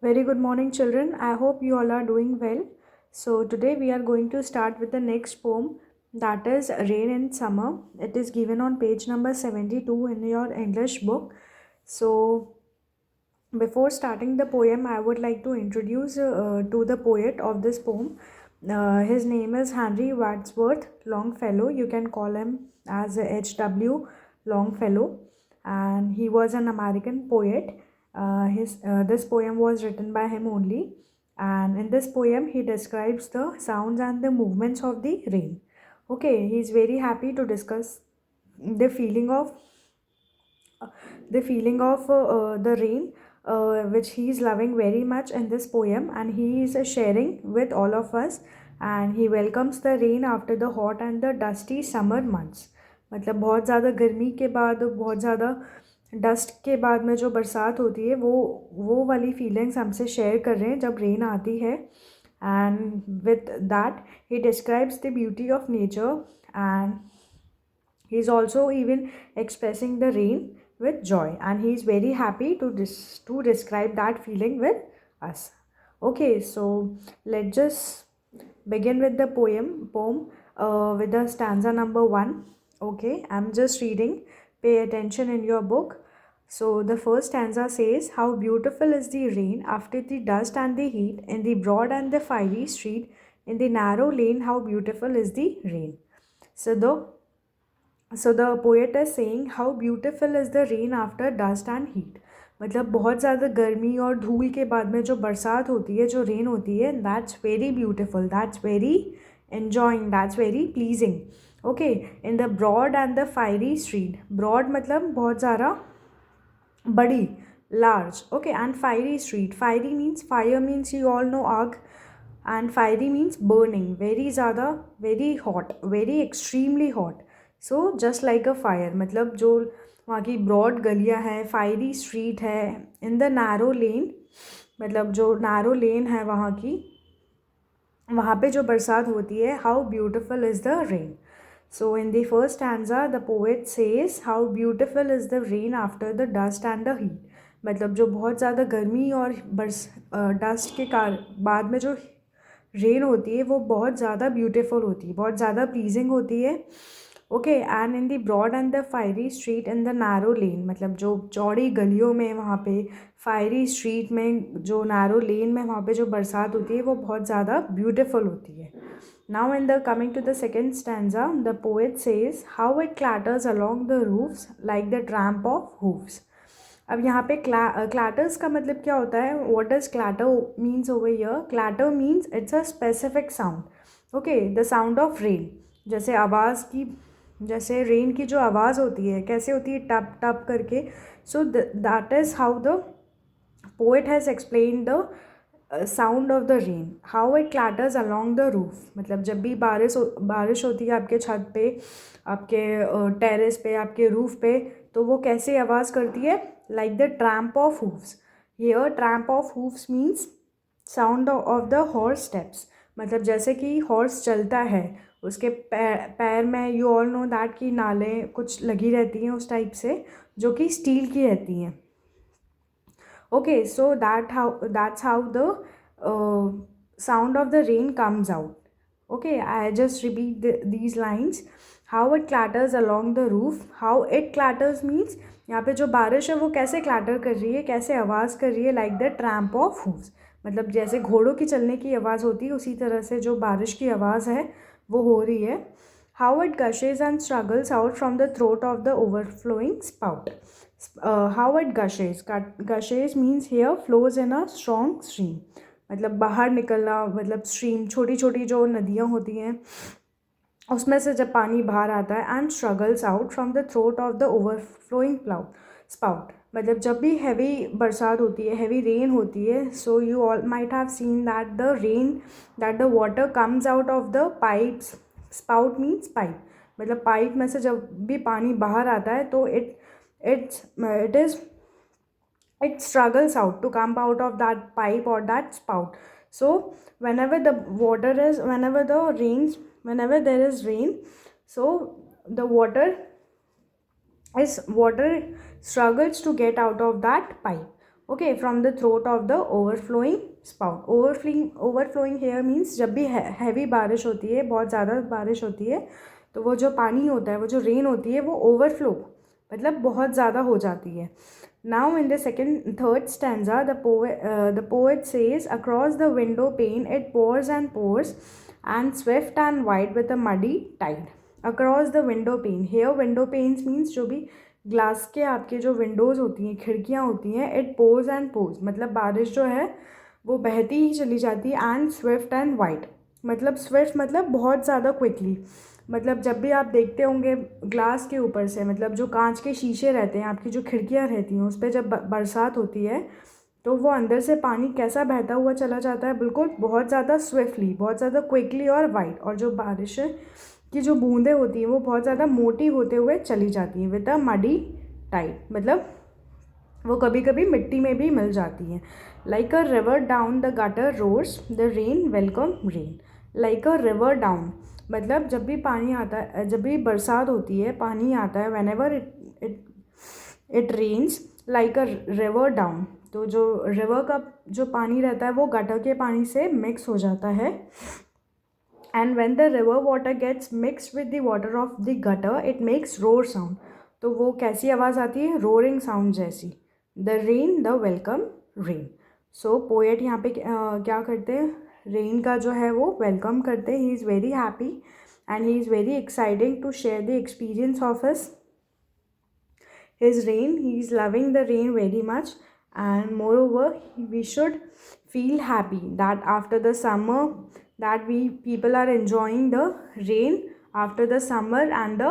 Very good morning, children. I hope you all are doing well. So, today we are going to start with the next poem, that is Rain in Summer. It is given on page number 72 in your English book. So, before starting the poem, I would like to introduce to the poet of this poem. His name is Henry Wadsworth Longfellow. You can call him as H.W. Longfellow, and he was an American poet. His This poem was written by him only, and in this poem, he describes the sounds and the movements of the rain. Okay, he is very happy to discuss the feeling of the rain, which he is loving very much in this poem, and he is sharing with all of us. And he welcomes the rain after the hot and the dusty summer months. मतलब बहुत ज़्यादा गर्मी के बाद, बहुत ज़्यादा dust के बाद में जो बरसात होती है, वो वाली फीलिंग्स हमसे शेयर कर रहे हैं जब रेन आती है. And with that he describes the beauty of nature, and he is also even expressing the rain with joy, and he is very happy to describe that feeling with us. Okay, so let's just begin with the poem with the stanza number 1. Okay, I'm just reading. Pay attention in your book. So the first stanza says, "How beautiful is the rain after the dust and the heat, in the broad and the fiery street, in the narrow lane, how beautiful is the rain." So the poet is saying how beautiful is the rain after dust and heat. मतलब बहुत ज़्यादा गर्मी और धूल के बाद में जो बरसात होती है, जो रेन होती है, that's very beautiful, that's very enjoying, that's very pleasing. Okay, in the broad and the fiery street. Broad मतलब बहुत ज़्यादा बड़ी, large. Okay, and fiery street. Fiery means fire, means you all know आग, and fiery means burning, very ज़्यादा, very hot, very extremely hot. So just like a fire, मतलब जो वहाँ की ब्रॉड गलियाँ हैं, फायरी स्ट्रीट है, इन द नैरो लेन, मतलब जो नैरो लेन है वहाँ की, वहाँ पे जो बरसात होती है, how beautiful is the rain. So in the first stanza the poet says how beautiful is the rain after the dust and the heat. मतलब जो बहुत ज़्यादा गर्मी और डस्ट के बाद में जो रेन होती है, वो बहुत ज़्यादा ब्यूटीफुल होती है, बहुत ज़्यादा प्लीजिंग होती है. Okay, and in the broad and the fiery street in the narrow lane, मतलब जो चौड़ी गलियों में, वहाँ पे फायरी स्ट्रीट में, जो नैरो लेन में, वहाँ पे जो बरसात होती है, वो बहुत ज़्यादा ब्यूटीफुल होती है. Now in the coming to the second stanza the poet says how it clatters along the roofs like the tramp of hooves. अब यहाँ पे क्लैटर्स का मतलब क्या होता है? What does clatter means over here? Clatter means it's a specific sound. Okay, the sound of rain. जैसे आवाज़ की, जैसे रेन की जो आवाज़ होती है, कैसे होती है? टप टप करके. So that is how the poet has explain the sound of the rain, how it clatters along the roof. मतलब जब भी बारिश होती है आपके छत पे, आपके टेरेस पे, आपके रूफ पे, तो वो कैसे आवाज़ करती है? Like the tramp of hooves. Here tramp of hooves means sound of the horse steps. मतलब जैसे कि हॉर्स चलता है, उसके पैर में, यू ऑल नो दैट, की नालें कुछ लगी रहती हैं उस टाइप से, जो कि स्टील की रहती हैं. Okay, so that's how the sound of the rain comes out. Okay, I just repeat these lines. How it clatters along the roof. How it clatters means यहाँ पे जो बारिश है वो कैसे क्लैटर कर रही है, कैसे आवाज़ कर रही है, like the tramp of hooves. मतलब जैसे घोड़ों की चलने की आवाज़ होती है, उसी तरह से जो बारिश की आवाज़ है वो हो रही है. How it gushes and struggles out from the throat of the overflowing spout. How it gushes. Gushes means here flows in a strong stream. मतलब बाहर निकलना, मतलब स्ट्रीम, छोटी छोटी जो नदियाँ होती हैं उसमें से जब पानी बाहर आता है. And struggles out from the throat of the overflowing spout. मतलब जब भी हैवी बरसात होती है, हैवी रेन होती है, so you all might have seen that the water comes out of the pipes. Spout means pipe. मतलब पाइप में से जब भी पानी बाहर आता है, तो it struggles out to come out of that pipe or that spout. So whenever there is rain, so the water struggles to get out of that pipe. okay, from the throat of the overflowing spout. Overflowing here means जब भी heavy बारिश होती है, बहुत ज़्यादा बारिश होती है, तो वो जो पानी होता है, वो जो रेन होती है, वो ओवरफ्लो मतलब बहुत ज़्यादा हो जाती है. Now in the third stanza, the poet says, across the window pane it pours and swift and wide with a muddy tide. Across the window pane, here window panes means जो भी glass के आपके जो Windows होती हैं, खिड़कियाँ होती हैं, इट पोर्स एंड पोर्स मतलब बारिश जो है वो बहती ही चली जाती है. एंड स्विफ्ट एंड वाइट मतलब स्विफ्ट मतलब बहुत ज़्यादा क्विकली, मतलब जब भी आप देखते होंगे ग्लास के ऊपर से, मतलब जो कांच के शीशे रहते हैं, आपकी जो खिड़कियाँ रहती हैं, उस पर जब बरसात होती है तो वो अंदर से पानी कैसा बहता हुआ चला जाता है, बिल्कुल बहुत ज़्यादा स्विफ्टली, बहुत ज़्यादा क्विकली और वाइट. और जो बारिश की जो बूंदें होती हैं वो बहुत ज़्यादा मोटी होते हुए चली जाती हैं विद अ मडी टाइड, मतलब वो कभी कभी मिट्टी में भी मिल जाती हैं. Like a river down the gutter roars the rain welcome rain. Like a river down मतलब जब भी पानी आता है, जब भी बरसात होती है, पानी आता है, whenever it rains like a river down, तो जो रिवर का जो पानी रहता है वो गटर के पानी से मिक्स हो जाता है. And when the river water gets mixed with the water of the gutter it makes roar sound. तो वो कैसी आवाज़ आती है, रोरिंग साउंड जैसी. The rain the welcome rain. So poet यहाँ पे क्या करते हैं, रेन का जो है वो वेलकम करते हैं. He is very happy and he is very exciting to share the experience of his rain. He is loving the rain very much, and moreover we should feel happy that after the summer that we people are enjoying the rain after the summer and the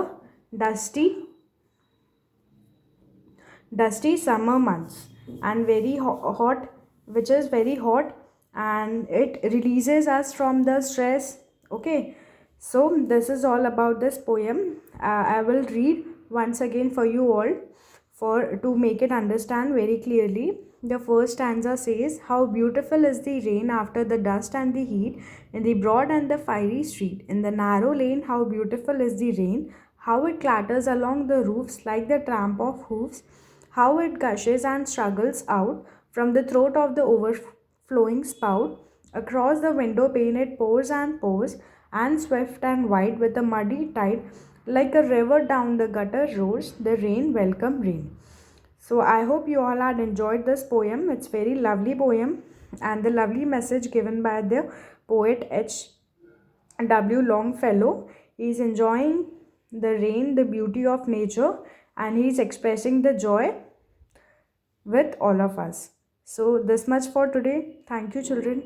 dusty summer months and very hot, which is very hot, and it releases us from the stress. Okay, so this is all about this poem. I will read once again for you all for to make it understand very clearly. The first stanza says, how beautiful is the rain after the dust and the heat, in the broad and the fiery street, in the narrow lane, how beautiful is the rain, how it clatters along the roofs like the tramp of hoofs, how it gushes and struggles out from the throat of the overflowing spout. Across the window pane it pours and swift and wide with a muddy tide, like a river down the gutter roars the rain welcome rain. So I hope you all had enjoyed this poem. It's very lovely poem, and the lovely message given by the poet H.W. Longfellow. He is enjoying the rain, the beauty of nature, and he is expressing the joy with all of us. So this much for today. Thank you, children.